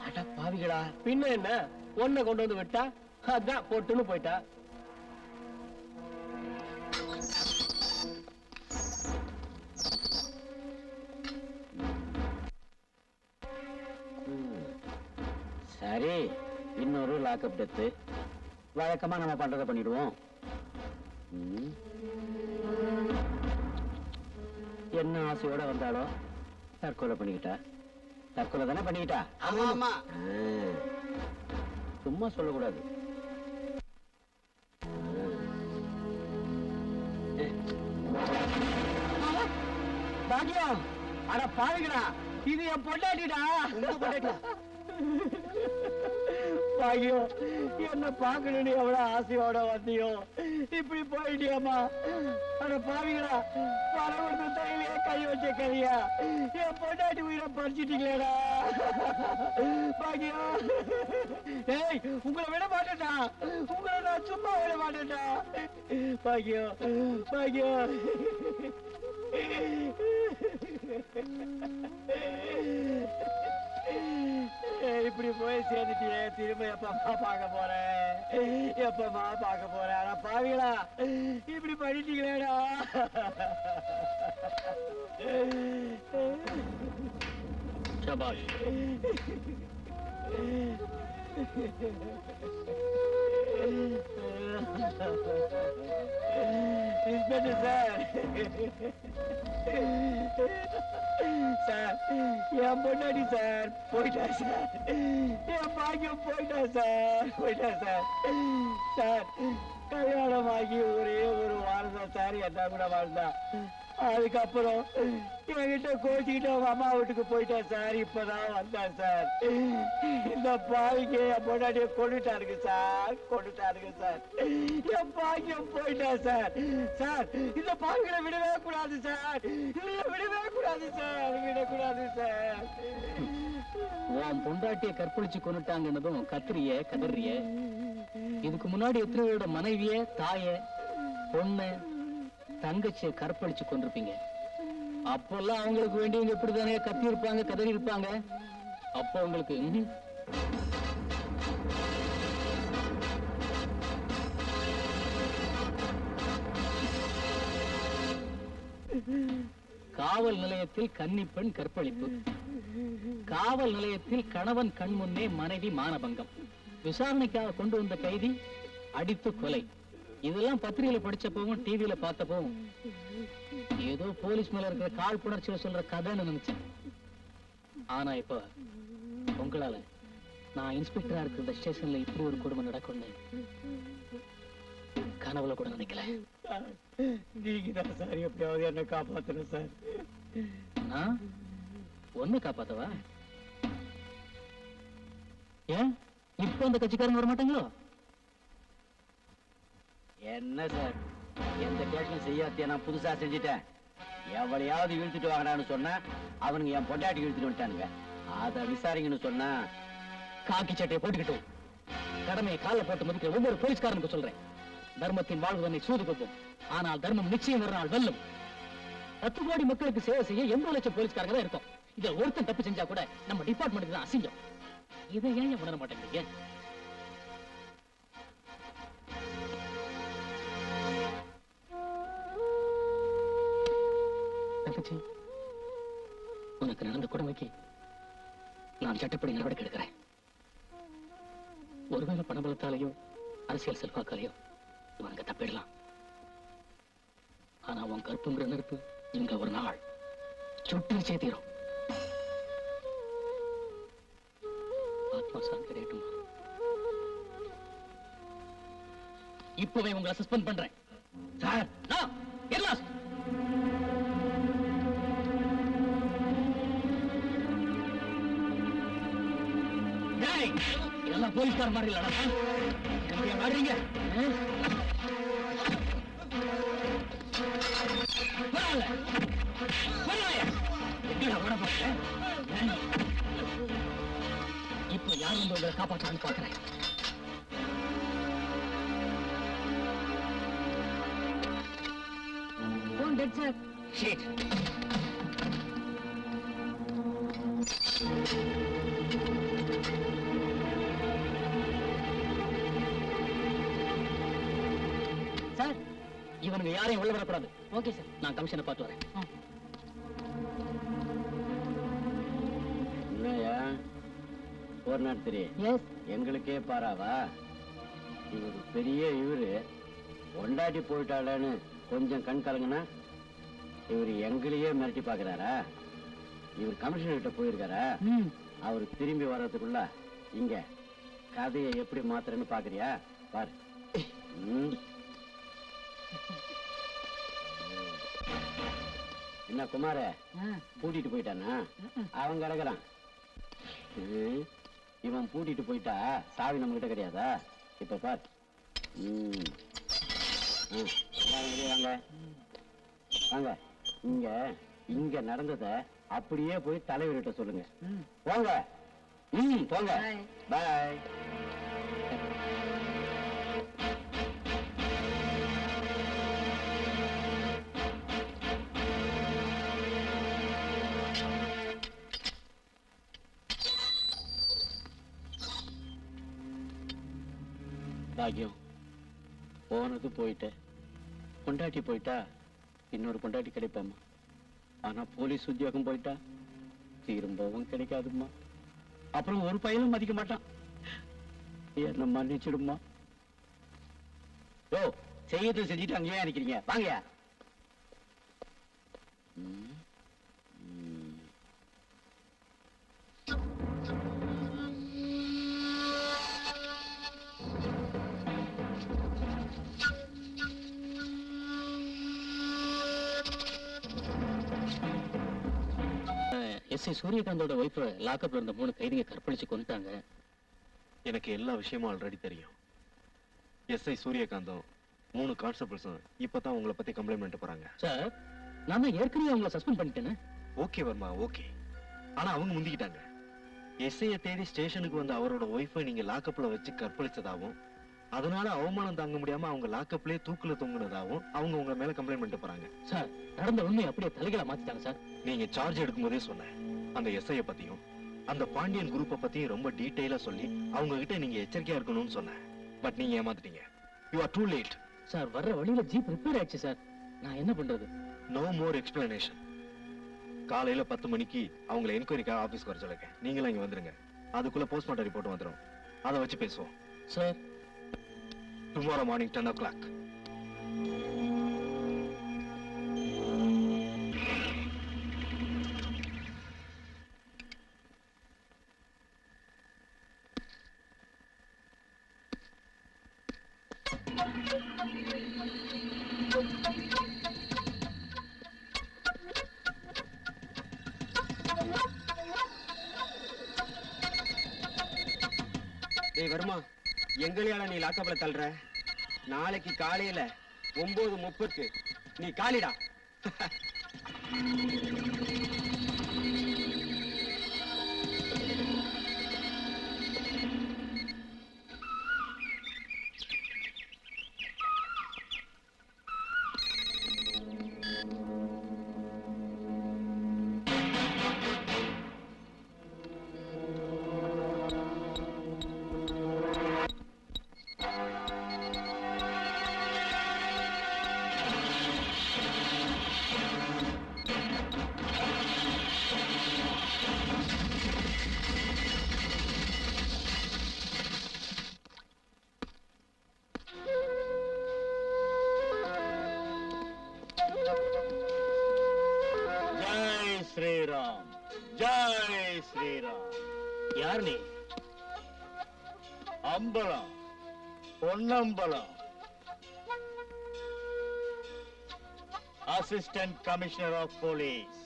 அட பாவிகளா! பின்ன என்ன, ஒன்ன கொண்டு வந்து விட்டா அதான் போட்டுன்னு போயிட்டா. சரி, இன்னொரு லாக்அப் டெத்து. வழக்கமா நம்ம பண்றதை பண்ணிடுவோம். ம். என்ன ஆசையோட வந்தாலோ தற்கொலை பண்ணிக்கிட்டா. தற்கொலை தானே பண்ணிக்கிட்டா? ஆமா ஆமா. சும்மா சொல்லக்கூடாது. பாக்கியம், அட பாருங்கடா, இது என் பொண்டாட்டிடா. பாக்கியம், என்ன பாக்கணும்னு எவ்வளவு ஆசையோட வந்தியோ, இப்படி போயிட்டியம்மா. அட பாருங்கடா, பரவத்து தையிலே கை வச்ச கதையா, என் பொண்டாட்டி உயிரை பறிச்சிட்டீங்களேடா. பாக்கியம், ஏய், உங்களை விட மாட்டேன்டா, உங்களை நான் சும்மா விட மாட்டேன்டா. பாக்கியம், பாக்கியம். இப்படி போய் சேர்ந்துட்டியே, திரும்ப எப்பமா பார்க்க போறேன், எப்பமா பார்க்க போறேன். ஆனா பாவிகளா, இப்படி பண்ணிட்டீங்களேடா. சபாஷ். இன்ஸ்பெக்டர் சார், சார், என் பொண்டாடி சார் போயிட்டா சார், என் பாக்கியம் போயிட்டா சார், போயிட்டா சார். சார், கல்யாணமாகி ஒரே ஒரு வாரம் தான் சார் என்ன கூட வாழ்ந்தா. அதுக்கப்புறம் என்கிட்ட கோச்சிக்கிட்டு அவங்க அம்மா வீட்டுக்கு போயிட்டா சார். இப்பதான் வந்தா சார். இந்த பாவிக்கு என் பொண்டாட்டிய கொண்டுட்டாருங்க சார், கொண்டுட்டாருங்க சார். என் பாக்கியம் போயிட்டா சார். சார், இந்த பாவிகளை விடவே கூடாது சார், இல்ல விடவே கூடாது சார், விடக்கூடாது சார். உன் பொண்டாட்டிய கற்பழிச்சு கொண்டுட்டாங்கன்னதும் கத்திரிய கதறிய. இதுக்கு முன்னாடி எத்தனையோட மனைவிய, தாய, பொண்ண, தங்கச்சிய கற்பழிச்சு கொண்டிருப்பீங்க. அப்பெல்லாம் அவங்களுக்கு வேண்டியவங்க இப்படிதானே கத்தி இருப்பாங்க, கதறி இருப்பாங்க. அப்போ உங்களுக்கு காவல் நிலையத்தில் கன்னிப்பெண் கற்பழிப்பு, காவல் நிலையத்தில் கணவன் கண் முன்னே மனைவி மானபங்கம், விசாரணைக்காக கொண்டு வந்த கைதி அடித்து கொலை. இதெல்லாம் பத்திரிகையில படிச்சப்பவும் டிவியில பார்த்தப்பவும் ஏதோ போலீஸ் மேல இருக்கிற காழ்ப்புணர்ச்சியில சொல்ற கதைன்னு நினைச்சேன். ஆனா இப்ப உங்களால நான் இன்ஸ்பெக்டரா இருக்கிற ஸ்டேஷன்ல இப்படி ஒரு கொடுமை நடக்கும்னு கனவுல கூட நினைக்கல. நீங்க தான் சார் எப்படியாவது என்ன காப்பாத்தணும் சார். நான் ஒண்ணு காப்பாத்தவா? ஏன் இப்ப அந்த கட்சிக்காரங்க வர மாட்டாங்களோ? என்ன சார், எந்த கேஷும் செய்யாத்திய நான் புதுசா செஞ்சுட்டேன். எவளையாவது இழுத்துட்டு வாங்கடான்னு சொன்னா அவனுங்க என் பொண்டாட்டி இழுத்துட்டு வந்துட்டானுங்க. அத விசாரிங்கன்னு சொன்னா காக்கி சட்டையை போட்டுக்கிட்டு கடமையை கால போட்டு மதிக்கிற ஒவ்வொரு போலீஸ்காரனுக்கு சொல்றேன், தர்மத்தின் வாழ்வதனை சூது கொள்வோம். ஆனால் தர்மம் நிச்சயம் ஒரு நாள் வெல்லும். 10 கோடி மக்களுக்கு சேவை செய்ய 80 லட்சம் போலீஸ்காரங்க தான் இருக்கும். இதுல ஒருத்தன் தப்பு செஞ்சா கூட நம்ம டிபார்ட்மெண்ட்டுக்கு தான் அசிங்கம். இதை ஏன் உணர மாட்டேங்கிறீங்க? உனக்கு நடந்த கொடுமைக்கு நான் சட்டப்படி நடவடிக்கை எடுக்கிறேன். ஒருவேளை பணபலத்தாலேயோ அரசியல் செல்வாக்காலேயோ இவங்க தப்பிடலாம். ஆனா உன் கற்புங்கிற நெருப்பு இங்க ஒரு நாள் சுட்டு தீரும். ஆத்மா சாந்தி அடையட்டும். இப்பவே உங்களை சஸ்பெண்ட் பண்றேன். சார், எல்லாம் இதெல்லாம் போலீஸ்கார மாதிரி இல்லடா. வாடுறீங்க இப்ப யார் வந்து உங்களை காப்பாற்றான்னு பாக்குறேன். Shit. சார், இவனுங்க யாரையும் உள்ள வரக்கூடாது. ஓகே சார், நான் கமிஷனை பார்த்து வரேன். என்னையா ஒரு நடத்துறி எங்களுக்கே பாராவா? இவரு பெரிய இவரு கொண்டாடி போயிட்டாளன்னு கொஞ்சம் கண் கலங்குனா இவர் எங்களையே மிரட்டி பாக்குறாரா? இவர் கமிஷனர் கிட்ட போயிருக்காரா? அவரு திரும்பி வர்றதுக்குள்ள இங்க கதையை எப்படி மாத்துறேன்னு பாக்குறியா? பாரு. ம். என்ன குமார பூட்டிட்டு போயிட்டானா? அவன் கிடக்குறான். இவன் பூட்டிட்டு போயிட்டா சாவி நம்ம கிட்ட கிடையாதா? இப்ப பார். வாங்க வாங்க. இங்க இங்க நடந்தத அப்படியே போய் தலைவர்கிட்ட சொல்லுங்க. போங்க. போங்க. பாய். பாக்கியம் போனது போயிட்ட. பொண்டாட்டி போயிட்டா இன்னொரு பொண்டாட்டி கிடைப்பாமா. ஆனா போலீஸ் உத்தியோகம் போயிட்டா திரும்பவும் கிடைக்காதும்மா. அப்புறம் ஒரு பையனும் மதிக்க மாட்டான். என்ன மன்னிச்சிடுமா. ஓ செய்யறது செஞ்சுட்டு அங்கேயே நிக்கிறீங்க. வாங்க. எஸ்ஐ சூரியகாந்தோட ஒய்ஃப் லாக்அப்ல இருந்த 3 கைதிங்க கற்பழிச்சு கொண்டுட்டாங்க. எனக்கு எல்லா விஷயமும் ஆல்ரெடி தெரியும். எஸ்ஐ சூரியகாந்தும் 3 கான்ஸ்டபிள்ஸும் இப்பதான் உங்களை பத்தி கம்ப்ளைண்ட் பண்ணிட்டு போறாங்க. சார் நான் தான் ஏற்கனவே அவங்களை சஸ்பெண்ட் பண்ணிட்டேன்னு. Okay Varma, okay. ஆனா அவங்க முந்திக்கிட்டாங்க. எஸ்ஐய தேடி ஸ்டேஷனுக்கு வந்து அவரோட ஒய்ஃபை நீங்க லாக்அப்ல வச்சு கற்பழிச்சதாவும், அதனால அவமானம் தாங்க முடியாம அவங்க லாக்அப்லயே தூக்குல தொங்குனதாவும் அவங்க உங்க மேல கம்ப்ளைண்ட் பண்ணிட்டு போறாங்க. சார் நடந்த உண்மை அப்படியே தலைகளை மாத்திட்டாங்க சார். நீங்க சார்ஜ் எடுக்கும் போதே சொன்னேன், அந்த எஸ்ஐய பத்தியும் அந்த பாண்டியன் குரூப்பை பத்தியும் ரொம்ப டீடைலா சொல்லி அவங்க கிட்ட நீங்க எச்சரிக்கையா இருக்கணும்னு சொன்னேன். பட் நீங்க ஏமாத்திட்டீங்க. You are too late. Sir வர்ற வழியில ஜீப் ரிப்பேர் ஆயிடுச்சு சார். நான் என்ன பண்றது? No more explanation. காலையில 10 மணிக்கு அவங்களை என்கொயரிக்காக ஆபீஸ்க்கு வர சொல்லுங்க. நீங்களும் இங்க வந்துருங்க. அதுக்குள்ள போஸ்ட்மார்ட்டம் ரிப்போர்ட் வந்துடும். அதை வச்சு பேசுவோம். Sir tomorrow morning 10 o'clock. டேய் வர்மா, எங்களையால நீ லாக்கப்ல தள்ளுற? நாளைக்கு காலையில 9:30 நீ காலிடா. ஸ்ரீராம், ஜெய் ஸ்ரீராம். யார் நீ? Ambalam, Ponnambalam, assistant commissioner of police.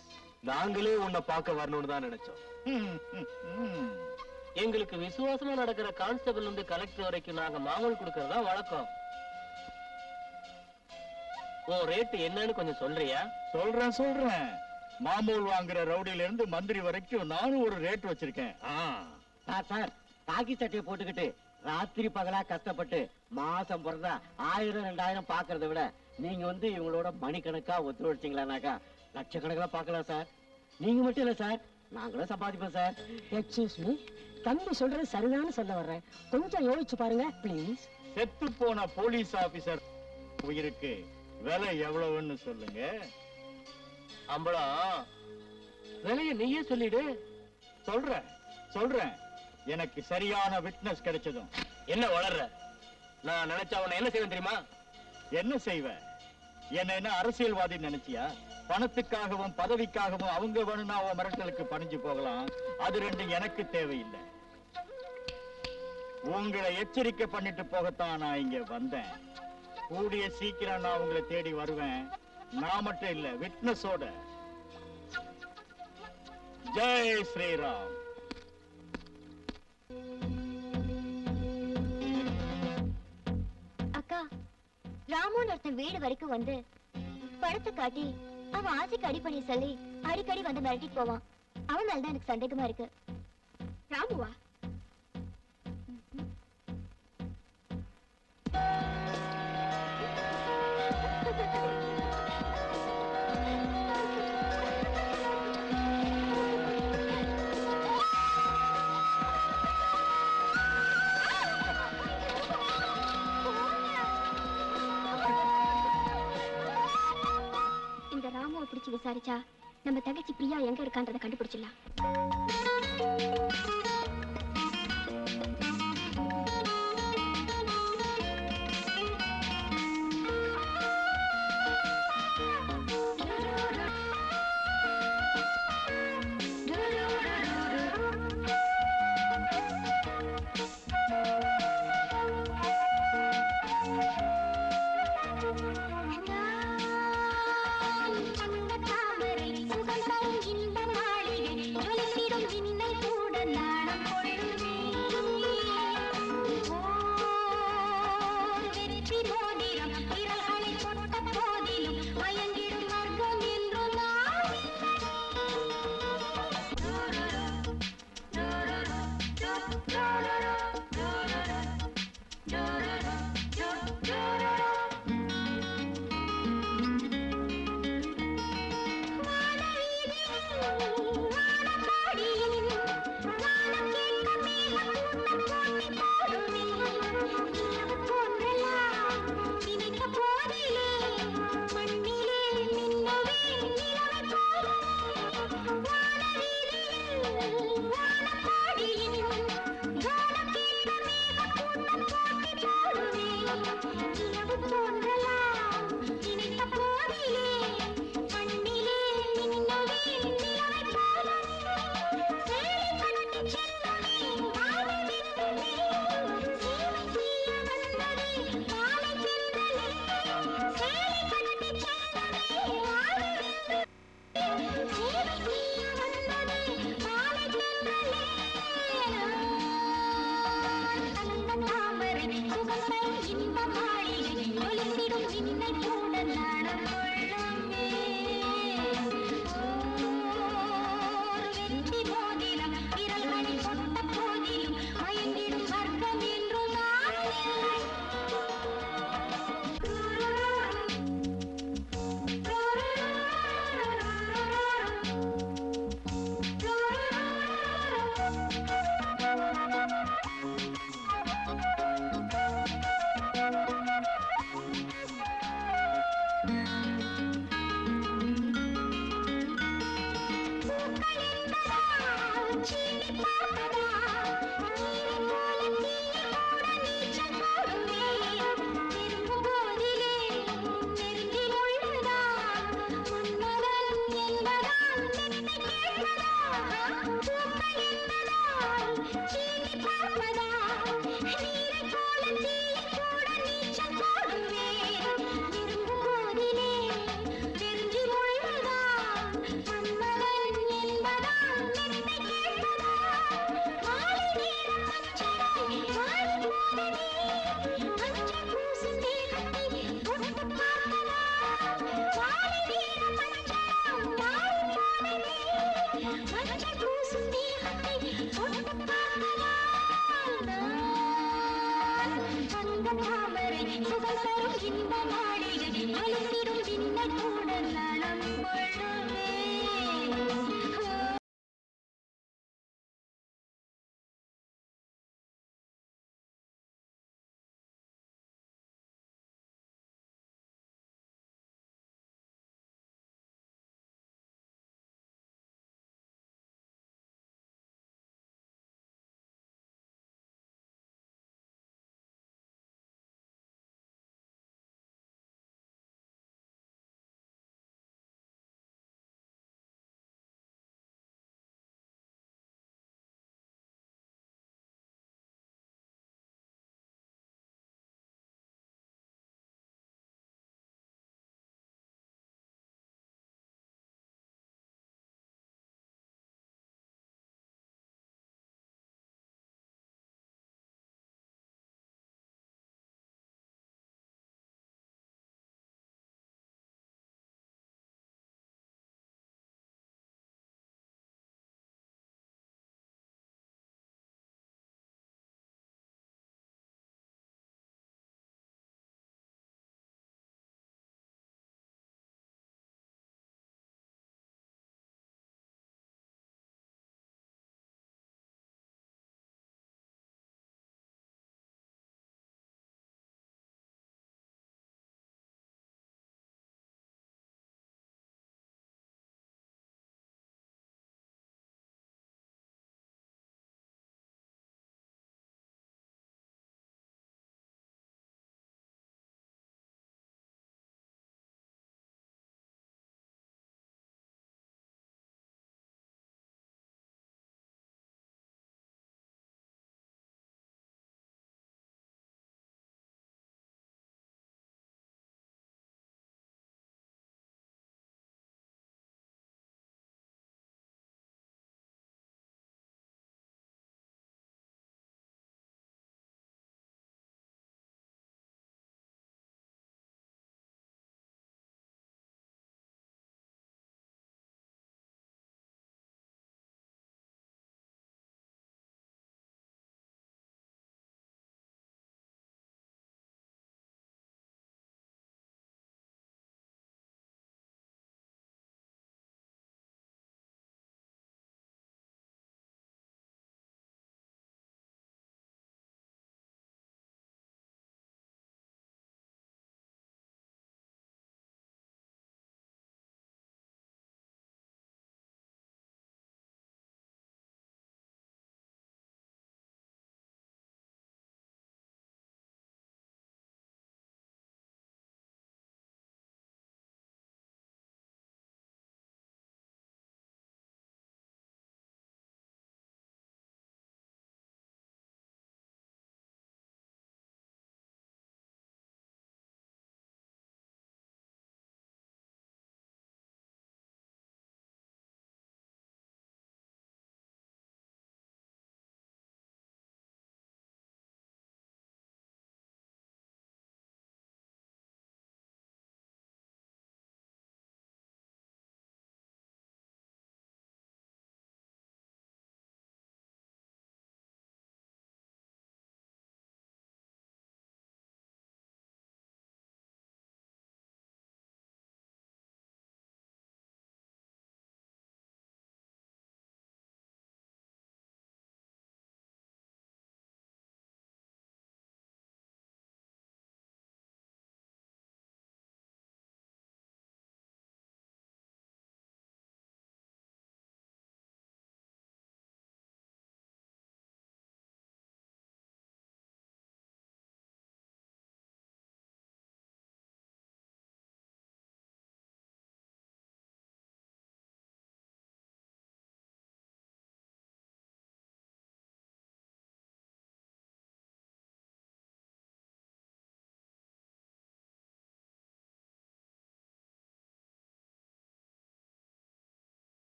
நாங்களே உன்னை பார்க்க வரணும்னு தான் நினைச்சோம். எங்களுக்கு விசுவாசமா நடக்கிற கான்ஸ்டபிள் இருந்து கலெக்டர் வரைக்கும் நாங்க மாமூல் கொடுக்கறதா வழக்கம். ஓ ரேட் என்னன்னு கொஞ்சம் சொல்றியா? சொல்றேன். மாமூல் வாங்குற ரவுடியில இருந்து மந்திரி வரைக்கும் நானும் ஒரு ரேட் வச்சிருக்கேன். சார் காக்கி சட்டையை போட்டுக்கிட்டு ராத்திரி பகலா கஷ்டப்பட்டு மாசம் பிறந்தா 1000-2000 பாக்குறத விட நீங்க வந்து இவங்களோட மணிக்கணக்கா ஒத்துழைச்சிங்களானாக்கா லட்சக்கணக்கில் பார்க்கலாம் சார். நீங்க மட்டும் இல்ல சார், நாங்களும் சம்பாதிப்போம் சார். எக்ஸ்கியூஸ் மீ, தம்பி சொல்றது சரிதான்னு சொல்ல வர்றேன். கொஞ்சம் யோசிச்சு பாருங்க ப்ளீஸ். செத்து போன போலீஸ் ஆபீசர் உயிருக்கு விலை எவ்வளவுன்னு சொல்லுங்க. அம்பளம் விலைய நீயே சொல்லிடு. சொல்றேன். எனக்கு சரியான விட்னஸ் கிடைச்சதும். என்ன வளர்ற? நான் நினைச்சா உன்னை என்ன செய்வேன் தெரியுமா? என்ன செய்வ? என்ன அரசியல்வாதி நினைச்சியா? பணத்துக்காகவும் பதவிக்காகவும் அவங்க வேணும்னா அவன் மிரட்டலுக்கு பணிஞ்சு போகலாம். அது ரெண்டும் எனக்கு தேவையில்லை. உங்களை எச்சரிக்கை பண்ணிட்டு போகத்தான் நான் இங்க வந்தேன். கூடிய சீக்கிரம் நான் உங்களை தேடி வருவேன். நான் மட்டும் இல்ல, விட்னஸோட. ஜெய் ஸ்ரீராம். அக்கா, ராமுன்னு ஒருத்தன் வீடு வரைக்கும் வந்து படத்தை காட்டி அவன் ஆசைக்கு அடிப்படைய சொல்லி அடிக்கடி வந்து மிரட்டிட்டு போவான். அவன் மேலதான் எனக்கு சந்தேகமா இருக்கு. ராமுவா? இந்த ராமுவை பிடிச்சு விசாரிச்சா நம்ம தங்கச்சி பிரியா எங்க இருக்கான்றத கண்டுபிடிச்சிடலாம்.